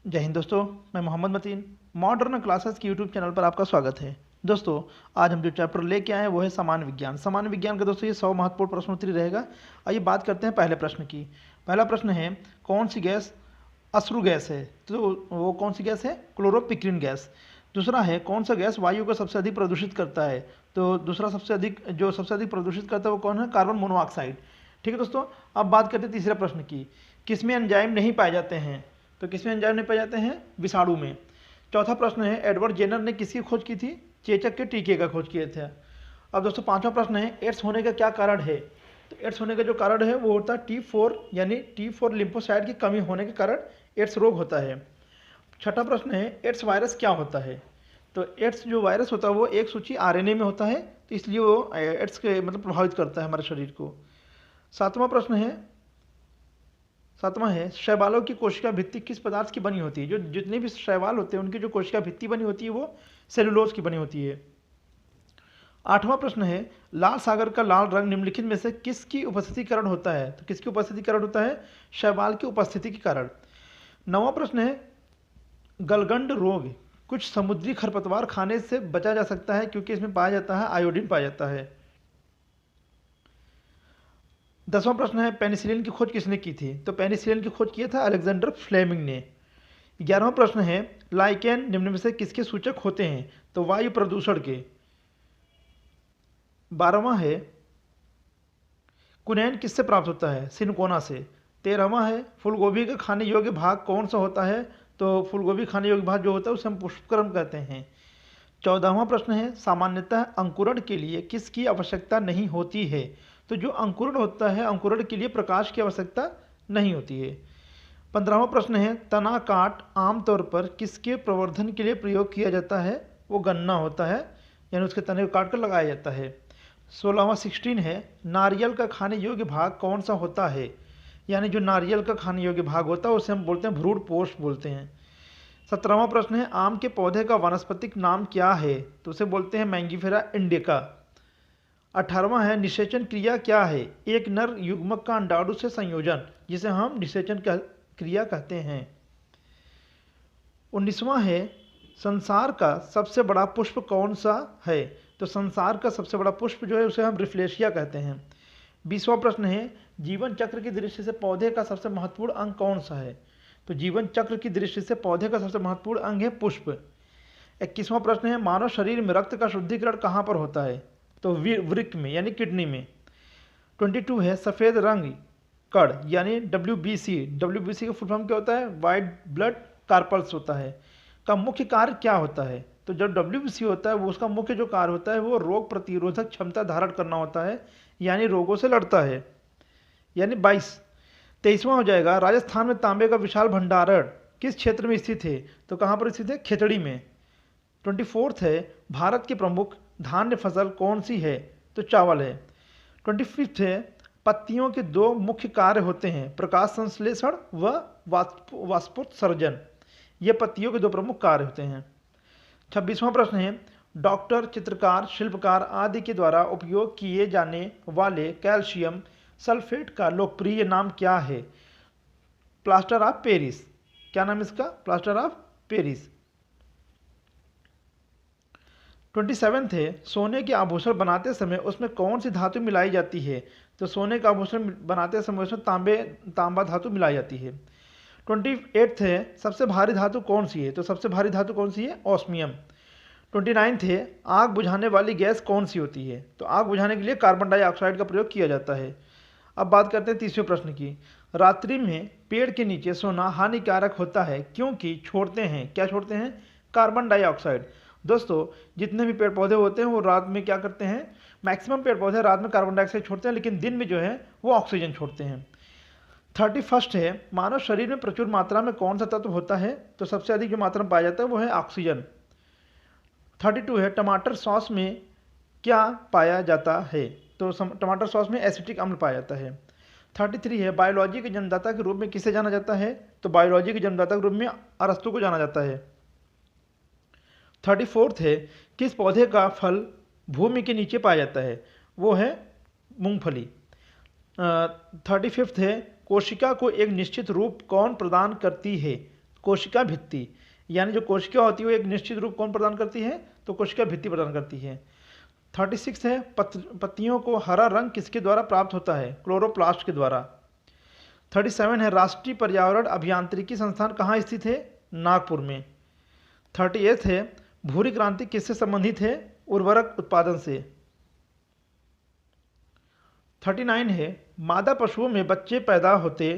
जय हिंद दोस्तों। मैं मोहम्मद मतीन मॉडर्न क्लासेस की यूट्यूब चैनल पर आपका स्वागत है। दोस्तों, आज हम जो चैप्टर लेके आए हैं वो है सामान्य विज्ञान। सामान्य विज्ञान का दोस्तों ये 100 महत्वपूर्ण प्रश्नोत्तरी रहेगा। आइए बात करते हैं पहले प्रश्न की। पहला प्रश्न है, कौन सी गैस अश्रु गैस है? तो वो कौन सी गैस है? Chloropicrin gas. दूसरा है, कौन सा गैस वायु को सबसे अधिक प्रदूषित करता है? तो दूसरा सबसे अधिक प्रदूषित करता है वो कौन है? Carbon monoxide. ठीक है दोस्तों। अब बात करते हैं तीसरे प्रश्न की। किसमें एंजाइम नहीं पाए जाते हैं? तो किसमें एंजाइम नहीं पाए जाते हैं? विषाणु में। चौथा प्रश्न है, एडवर्ड जेनर ने किसकी खोज की थी? चेचक के टीके का खोज किए थे। अब दोस्तों पांचवा प्रश्न है, एड्स होने का क्या कारण है? तो एड्स होने का जो कारण है वो होता है T4 यानी T4 लिम्फोसाइट की कमी होने के कारण एड्स रोग होता है। छठा प्रश्न है, एड्स वायरस क्या होता है? तो एड्स जो वायरस होता है वो एक सूची आरएनए में होता है, तो इसलिए वो एड्स के प्रभावित करता है हमारे शरीर को। सातवां है, शैवालों की कोशिका भित्ति किस पदार्थ की बनी होती है? जो जितने भी शैवाल होते हैं उनकी जो कोशिका भित्ति बनी होती है वो सेलुलोज की बनी होती है। आठवां प्रश्न है, लाल सागर का लाल रंग निम्नलिखित में से किसकी उपस्थिति के कारण होता है? तो किसकी उपस्थिति के कारण होता है? शैवाल की उपस्थिति के कारण। नौवां प्रश्न है, गलगंड रोग कुछ समुद्री खरपतवार खाने से बचा जा सकता है क्योंकि इसमें पाया जाता है आयोडीन पाया जाता है। 10वां प्रश्न है, पेनिसिलिन की खोज किसने की थी? तो पेनिसिलिन की खोज किया था अलेक्जेंडर फ्लेमिंग ने। 11वां प्रश्न है, लाइकेन निम्न में से किसके सूचक होते हैं? तो वायु प्रदूषण के। 12वां है, कुनैन किससे प्राप्त होता है? सिनकोना से। 13वां है, फूलगोभी का खाने योग्य भाग कौन सा होता है? तो फूलगोभी खाने योग्य भाग जो होता है उसे हम पुष्पक्रम कहते हैं। 14वां प्रश्न है, सामान्यतः अंकुरण के लिए किसकी आवश्यकता नहीं होती है? तो जो अंकुरण होता है अंकुरण के लिए प्रकाश की आवश्यकता नहीं होती है। 15वां प्रश्न है, तना काट आमतौर पर किसके प्रवर्धन के लिए प्रयोग किया जाता है? वो गन्ना होता है, यानी उसके तने को काट कर लगाया जाता है। 16वां 16 है, नारियल का खाने योग्य भाग कौन सा होता है? यानी जो नारियल का खाने योग्य भाग होता है उसे हम बोलते हैं भ्रूण पोष बोलते हैं। 17वां प्रश्न है, आम के पौधे का वानस्पतिक नाम क्या है? तो उसे बोलते हैं मैंगीफेरा इंडिका। 18वां है, निषेचन क्रिया क्या है? एक नर युग्मक का अंडाणु से संयोजन, जिसे हम निषेचन क्रिया कहते हैं। 19वां है, संसार का सबसे बड़ा पुष्प कौन सा है? तो संसार का सबसे बड़ा पुष्प जो है उसे हम रिफ्लेशिया कहते हैं। 20वां प्रश्न है, जीवन चक्र की दृष्टि से पौधे का सबसे महत्वपूर्ण अंग कौन सा है? तो जीवन चक्र की दृष्टि से पौधे का सबसे महत्वपूर्ण अंग है पुष्प। 21वां प्रश्न है, मानव शरीर में रक्त का शुद्धिकरण कहाँ पर होता है? तो वृक्क में यानी किडनी में। 22 है, सफ़ेद रंग कण यानी WBC का फुल फॉर्म क्या होता है? वाइट ब्लड कार्पल्स होता है। का मुख्य कार्य क्या होता है? तो जब WBC होता है वो उसका मुख्य जो कार्य होता है वो रोग प्रतिरोधक क्षमता धारण करना होता है, यानी रोगों से लड़ता है। यानी 22। 23वां हो जाएगा, राजस्थान में तांबे का विशाल भंडारण किस क्षेत्र में स्थित है? तो कहाँ पर स्थित है? खेतड़ी में। 24 है, भारत की प्रमुख धान्य फसल कौन सी है? तो चावल है। 25 है, पत्तियों के दो मुख्य कार्य होते हैं, प्रकाश संश्लेषण व वाष्पोत्सर्जन। ये पत्तियों के दो प्रमुख कार्य होते हैं। 26वां प्रश्न है, डॉक्टर, चित्रकार, शिल्पकार आदि के द्वारा उपयोग किए जाने वाले कैल्शियम सल्फेट का लोकप्रिय नाम क्या है? Plaster of Paris. क्या नाम इसका? Plaster of Paris. 27 है, सोने के आभूषण बनाते समय उसमें कौन सी धातु मिलाई जाती है? तो सोने का आभूषण बनाते समय उसमें तांबा धातु मिलाई जाती है। 28 है, सबसे भारी धातु कौन सी है? तो सबसे भारी धातु कौन सी है? ऑस्मियम। 29 है, आग बुझाने वाली गैस कौन सी होती है? तो आग बुझाने के लिए कार्बन डाइऑक्साइड का प्रयोग किया जाता है। अब बात करते हैं तीसरे प्रश्न की। रात्रि में पेड़ के नीचे सोना हानिकारक होता है क्योंकि छोड़ते हैं, क्या छोड़ते हैं? Carbon dioxide. दोस्तों, जितने भी पेड़ पौधे होते हैं वो रात में क्या करते हैं? मैक्सिमम पेड़ पौधे रात में कार्बन डाइऑक्साइड छोड़ते हैं, लेकिन दिन में जो है वो ऑक्सीजन छोड़ते हैं। 31 है, मानव शरीर में प्रचुर मात्रा में कौन सा तत्व होता है? तो सबसे अधिक जो मात्रा में पाया जाता है वो है ऑक्सीजन। 32 है, टमाटर सॉस में क्या पाया जाता है? तो टमाटर सॉस में एसिटिक अम्ल पाया जाता है। 33 है, बायोलॉजी के जन्मदाता के रूप में किसे जाना जाता है? तो बायोलॉजी के जन्मदाता के रूप में अरस्तु को जाना जाता है। 34 है, किस पौधे का फल भूमि के नीचे पाया जाता है? वो है मूंगफली। 35 है, कोशिका को एक निश्चित रूप कौन प्रदान करती है? कोशिका भित्ति, यानी जो कोशिका होती है वो एक निश्चित रूप कौन प्रदान करती है, तो कोशिका भित्ति प्रदान करती है। 36 है पत्तियों को हरा रंग किसके द्वारा प्राप्त होता है, क्लोरोप्लास्ट के द्वारा। 37 है राष्ट्रीय पर्यावरण अभियांत्रिकी संस्थान कहाँ स्थित है, नागपुर में। 38 है भूरी क्रांति किससे संबंधित है, उर्वरक उत्पादन से। 39 है मादा पशुओं में बच्चे पैदा होते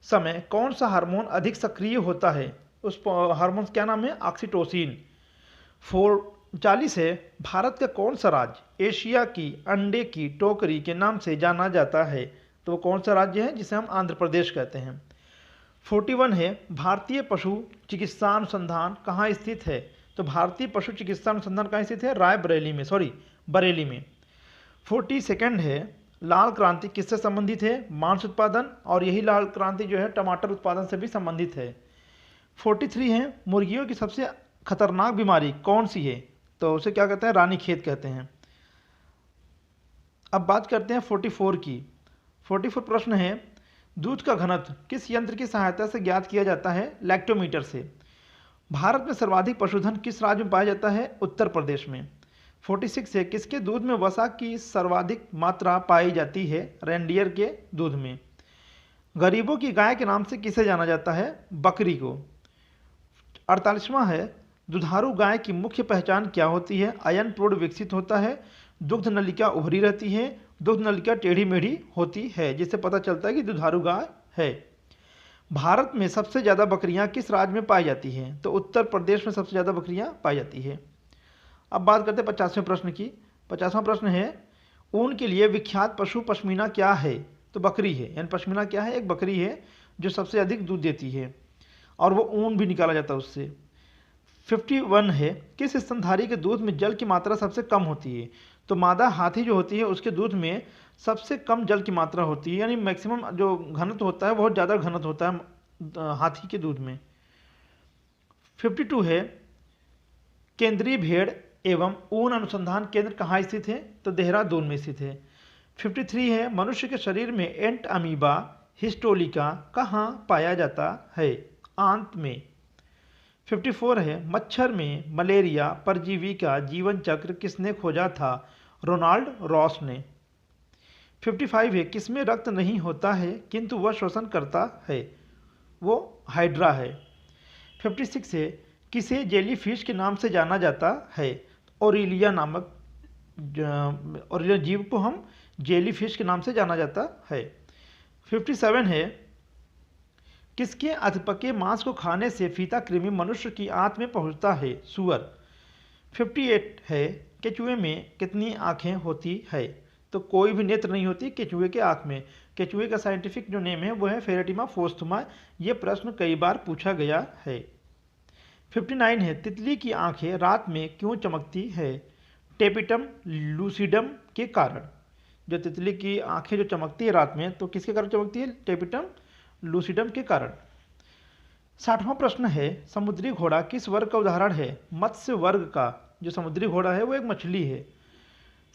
समय कौन सा हार्मोन अधिक सक्रिय होता है, उस हार्मोन क्या नाम है, ऑक्सीटोसिन। 40 है भारत का कौन सा राज्य एशिया की अंडे की टोकरी के नाम से जाना जाता है, तो वो कौन सा राज्य है, जिसे हम आंध्र प्रदेश कहते हैं। 41 है भारतीय पशु चिकित्सा अनुसंधान कहाँ स्थित है, तो भारतीय पशु चिकित्सा अनुसंधान कहाँ स्थित है, बरेली में। 42 है लाल क्रांति किससे संबंधित है, मांस उत्पादन, और यही लाल क्रांति जो है टमाटर उत्पादन से भी संबंधित है। 43 है मुर्गियों की सबसे खतरनाक बीमारी कौन सी है, तो उसे क्या कहते हैं, रानीखेत कहते हैं। अब बात करते हैं 44 की। 44 प्रश्न है दूध का घनत्व किस यंत्र की सहायता से ज्ञात किया जाता है, लैक्टोमीटर से। भारत में सर्वाधिक पशुधन किस राज्य में पाया जाता है, उत्तर प्रदेश में। 46 है किसके दूध में वसा की सर्वाधिक मात्रा पाई जाती है, रेंडियर के दूध में। गरीबों की गाय के नाम से किसे जाना जाता है, बकरी को। 48वां है दुधारू गाय की मुख्य पहचान क्या होती है, अयन प्रौढ़ विकसित होता है, दुग्ध नलिका उभरी रहती है, दुग्ध नलिका टेढ़ी मेढ़ी होती है, जिससे पता चलता है कि दुधारू गाय है। भारत में सबसे ज़्यादा बकरियां किस राज्य में पाई जाती हैं, तो उत्तर प्रदेश में सबसे ज़्यादा बकरियां पाई जाती है। अब बात करते हैं 50वें प्रश्न की। 50वां प्रश्न है ऊन के लिए विख्यात पशु पश्मीना क्या है, तो बकरी है, यानी पश्मीना क्या है, एक बकरी है जो सबसे अधिक दूध देती है और वो ऊन भी निकाला जाता है उससे। 51 है किस स्तनधारी के दूध में जल की मात्रा सबसे कम होती है, तो मादा हाथी जो होती है उसके दूध में सबसे कम जल की मात्रा होती है, यानी मैक्सिमम जो घनत्व होता है बहुत ज़्यादा घनत्व होता है हाथी के दूध में। 52 है केंद्रीय भेड़ एवं ऊन अनुसंधान केंद्र कहाँ स्थित है, तो देहरादून में स्थित है। 53 है मनुष्य के शरीर में एंट अमीबा हिस्टोलिका कहाँ पाया जाता है, आंत में। 54 है मच्छर में मलेरिया परजीवी का जीवन चक्र किसने खोजा था, रोनाल्ड रॉस ने। 55 है किसमें रक्त नहीं होता है किंतु वह श्वसन करता है, वो हाइड्रा है। 56 है किसे जेलीफिश के नाम से जाना जाता है, ओरिलिया नामक ओरिलिया जीव को हम जेलीफिश के नाम से जाना जाता है। 57 है किसके अधपके मांस को खाने से फीता कृमि मनुष्य की आंत में पहुंचता है, सुअर। 58 है केचुए में कितनी आंखें होती है, तो कोई भी नेत्र नहीं होती केचुए के आंख में। केचुए का साइंटिफिक जो नेम है वो है फेरेटिमा फोस्थुमा, ये प्रश्न कई बार पूछा गया है। 59 है तितली की आंखें रात में क्यों चमकती है, टेपिटम लूसिडम के कारण। जो तितली की आंखें जो चमकती है रात में, तो किसके कारण चमकती है, टेपिटम लूसिडम के कारण। 60वां प्रश्न है समुद्री घोड़ा किस वर्ग का उदाहरण है, मत्स्य वर्ग का। जो समुद्री घोड़ा है वो एक मछली है।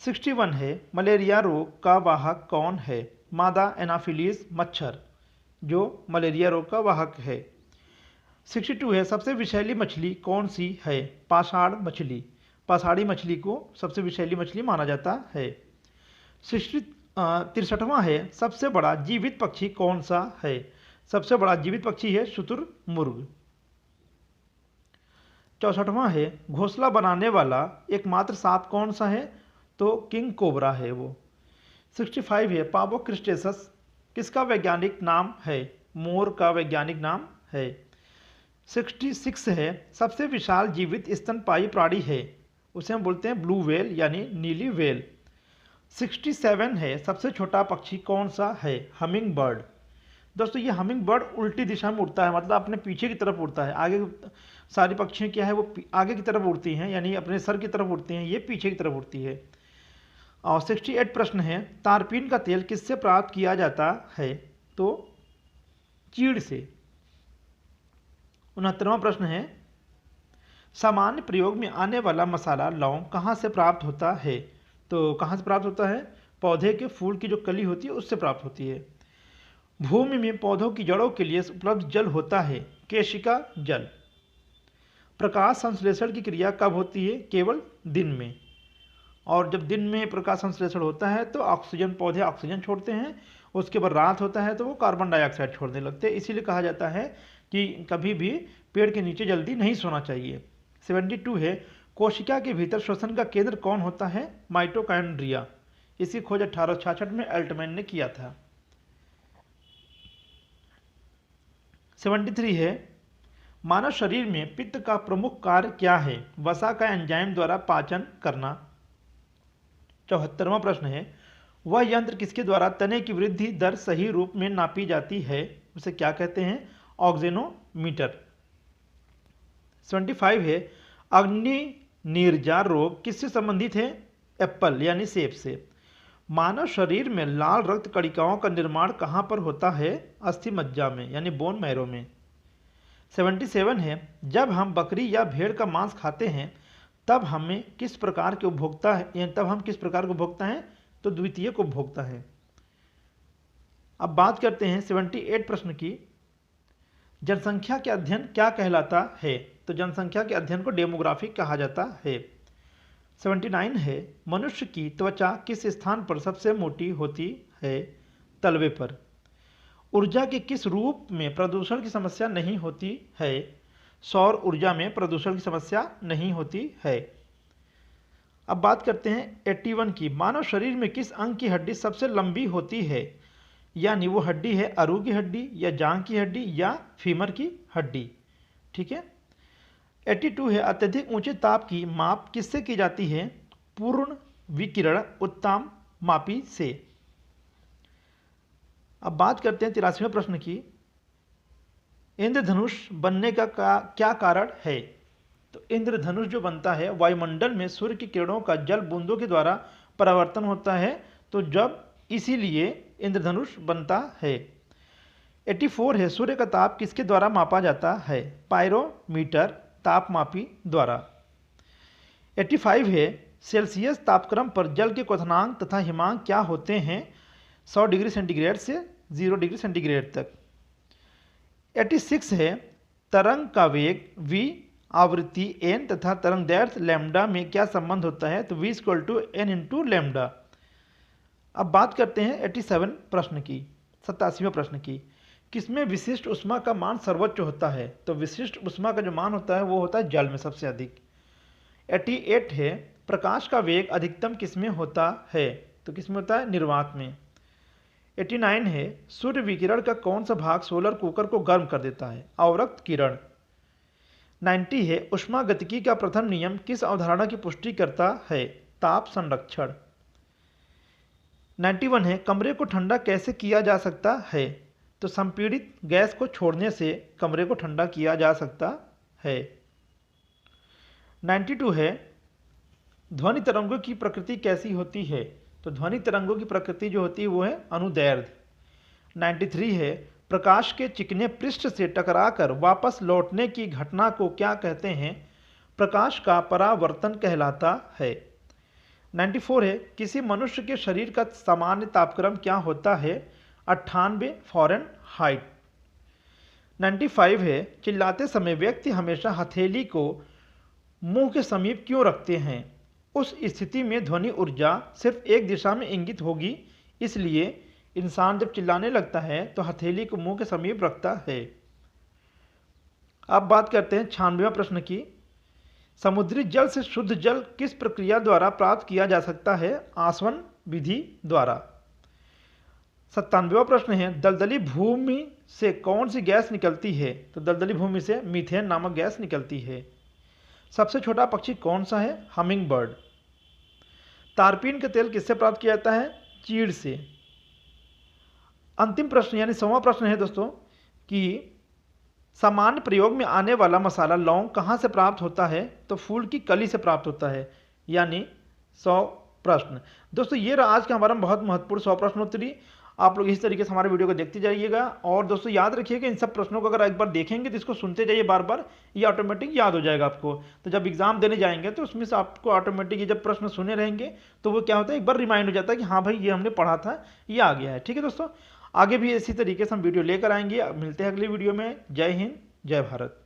61 है मलेरिया रोग का वाहक कौन है, मादा एनाफिलीज मच्छर जो मलेरिया रोग का वाहक है। 62 है सबसे विषैली मछली कौन सी है, पाषाण मछली। पाषाणी मछली को सबसे विषैली मछली माना जाता है। 63वां है सबसे बड़ा जीवित पक्षी कौन सा है, सबसे बड़ा जीवित पक्षी है शुतुरमुर्ग। 64वां है घोंसला बनाने वाला एकमात्र सांप कौन सा है, तो किंग कोबरा है वो। 65 है पाबो क्रिस्टेसस किसका वैज्ञानिक नाम है, मोर का वैज्ञानिक नाम है। 66 है सबसे विशाल जीवित स्तनपायी प्राणी है, उसे हम बोलते हैं ब्लू व्हेल यानी नीली व्हेल। 67 है सबसे छोटा पक्षी कौन सा है, हमिंग बर्ड। दोस्तों ये हमिंग बर्ड उल्टी दिशा में उड़ता है, मतलब अपने पीछे की तरफ उड़ता है। आगे सारी पक्षियाँ क्या है वो आगे की तरफ उड़ती हैं, यानी अपने सर की तरफ उड़ती हैं, ये पीछे की तरफ उड़ती है। और 68 प्रश्न है तारपीन का तेल किससे प्राप्त किया जाता है, तो चीड़ से। 69वां प्रश्न है सामान्य प्रयोग में आने वाला मसाला लौंग कहाँ से प्राप्त होता है, तो कहाँ से प्राप्त होता है, पौधे के फूल की जो कली होती है उससे प्राप्त होती है। भूमि में पौधों की जड़ों के लिए उपलब्ध जल होता है केशिका जल। प्रकाश संश्लेषण की क्रिया कब होती है? केवल दिन में। और जब दिन में प्रकाश संश्लेषण होता है तो ऑक्सीजन, पौधे ऑक्सीजन छोड़ते हैं, उसके बाद रात होता है तो वो कार्बन डाइऑक्साइड छोड़ने लगते हैं। इसीलिए कहा जाता है कि कभी भी पेड़ के नीचे जल्दी नहीं सोना चाहिए। 72 है, कोशिका के भीतर श्वसन का केंद्र कौन होता है? माइटोकॉन्ड्रिया। इसकी खोज 1866 में अल्टमैन ने किया था। 73 है, मानव शरीर में पित्त का प्रमुख कार्य क्या है? वसा का एंजाइम द्वारा पाचन करना। 74वां प्रश्न है, वह यंत्र किसके द्वारा तने की वृद्धि दर सही रूप में नापी जाती है? उसे क्या कहते हैं? ऑक्जेनोमीटर। 75 है, अग्नि नीरजा रोग किससे संबंधित है? एप्पल यानी सेब से। मानव शरीर में लाल रक्त कणिकाओं का निर्माण कहाँ पर होता है? अस्थि मज्जा में यानी बोन मैरो में। 77 है, जब हम बकरी या भेड़ का मांस खाते हैं तब हम किस प्रकार के उपभोक्ता हैं? तो द्वितीय को उपभोक्ता है। अब बात करते हैं 78 प्रश्न की। जनसंख्या के अध्ययन क्या कहलाता है? तो जनसंख्या के अध्ययन को डेमोग्राफी कहा जाता है। 79 है, मनुष्य की त्वचा किस स्थान पर सबसे मोटी होती है? तलवे पर। ऊर्जा के किस रूप में प्रदूषण की समस्या नहीं होती है? सौर ऊर्जा में प्रदूषण की समस्या नहीं होती है। अब बात करते हैं 81 की। मानव शरीर में किस अंग की हड्डी सबसे लंबी होती है? यानी वो हड्डी है अरू की हड्डी या जांघ की हड्डी या फीमर की हड्डी। ठीक है। 82 है, अत्यधिक ऊंचे ताप की माप किससे की जाती है? पूर्ण विकिरण उत्तम मापी से। अब बात करते हैं 83वें प्रश्न की। इंद्रधनुष बनने का क्या कारण है? तो इंद्रधनुष जो बनता है वायुमंडल में सूर्य की किरणों का जल बूंदों के द्वारा परावर्तन होता है, तो जब इसीलिए इंद्रधनुष बनता है। 84 है, सूर्य का ताप किसके द्वारा मापा जाता है? पायरोमीटर तापमापी द्वारा। 85 है, सेल्सियस तापक्रम पर जल के क्वथनांक तथा हिमांक क्या होते हैं? 100 डिग्री सेंटीग्रेड से 0 डिग्री सेंटीग्रेड तक। 86 है, तरंग का वेग v, आवृत्ति n तथा तरंग दैर्ध्य लैम्डा में क्या संबंध होता है? तो v = n × लैम्डा। अब बात करते हैं 87 प्रश्न की। 87वें प्रश्न की। किसमें विशिष्ट ऊष्मा का मान सर्वोच्च होता है? तो विशिष्ट ऊष्मा का जो मान होता है वो होता है जल में सबसे अधिक। 88 है, प्रकाश का वेग अधिकतम किसमें होता है? तो किसमें होता है? निर्वात में। 89 है, सूर्य विकिरण का कौन सा भाग सोलर कुकर को गर्म कर देता है? अवरक्त किरण। 90 है, ऊष्मागतिकी का प्रथम नियम किस अवधारणा की पुष्टि करता है? ताप संरक्षण। 91 है, कमरे को ठंडा कैसे किया जा सकता है? तो संपीड़ित गैस को छोड़ने से कमरे को ठंडा किया जा सकता है। 92 है, ध्वनि तरंगों की प्रकृति कैसी होती है? तो ध्वनि तरंगों की प्रकृति जो होती है वो है अनुदैर्ध्य। 93 है, प्रकाश के चिकने पृष्ठ से टकराकर वापस लौटने की घटना को क्या कहते हैं? प्रकाश का परावर्तन कहलाता है। 94 है, किसी मनुष्य के शरीर का सामान्य तापक्रम क्या होता है? 98 फ़ारेनहाइट। 95 है, चिल्लाते समय व्यक्ति हमेशा हथेली को मुंह के समीप क्यों रखते हैं? उस स्थिति में ध्वनि ऊर्जा सिर्फ एक दिशा में इंगित होगी, इसलिए इंसान जब चिल्लाने लगता है तो हथेली को मुंह के समीप रखता है। अब बात करते हैं 96वें प्रश्न की। समुद्री जल से शुद्ध जल किस प्रक्रिया द्वारा प्राप्त किया जा सकता है? आसवन विधि द्वारा। 97वां प्रश्न है, दलदली भूमि से कौन सी गैस निकलती है? तो दलदली भूमि से मीथेन नामक गैस निकलती है। सबसे छोटा पक्षी कौन सा है? Humming bird. तारपीन का तेल किससे प्राप्त किया जाता है? चीड़ से। अंतिम प्रश्न यानी 100वां प्रश्न है दोस्तों कि सामान्य प्रयोग में आने वाला मसाला लौंग कहाँ से प्राप्त होता है? तो फूल की कली से प्राप्त होता है। यानी 100 प्रश्न। दोस्तों ये रहा आज का हमारा बहुत महत्वपूर्ण 100 प्रश्नोत्तरी। आप लोग इस तरीके से हमारे वीडियो को देखते जाइएगा और दोस्तों याद रखिएगा इन सब प्रश्नों को अगर एक बार देखेंगे तो इसको सुनते जाइए बार बार, ये ऑटोमेटिक याद हो जाएगा आपको। तो जब एग्जाम देने जाएंगे तो उसमें से आपको ऑटोमेटिक ये जब प्रश्न सुने रहेंगे तो वो क्या होता है, एक बार रिमाइंड हो जाता है कि हाँ भाई ये हमने पढ़ा था, ये आ गया है। ठीक है दोस्तों, आगे भी इसी तरीके से हम वीडियो लेकर आएंगे। मिलते हैं अगली वीडियो में। जय हिंद, जय भारत।